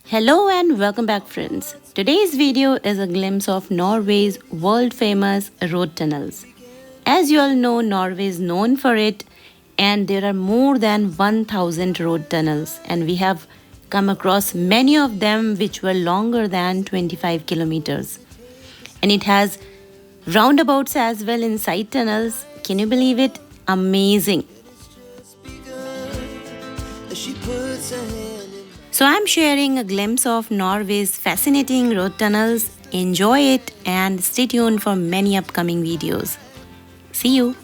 Hello and welcome back friends. Today's video is a glimpse of Norway's world famous road tunnels. As you all know, Norway is known for it and there are more than 1000 road tunnels and we have come across many of them which were longer than 25 kilometers. And it has roundabouts as well inside tunnels. Can you believe it? Amazing. So I'm sharing a glimpse of Norway's fascinating road tunnels. Enjoy it and stay tuned for many upcoming videos. See you.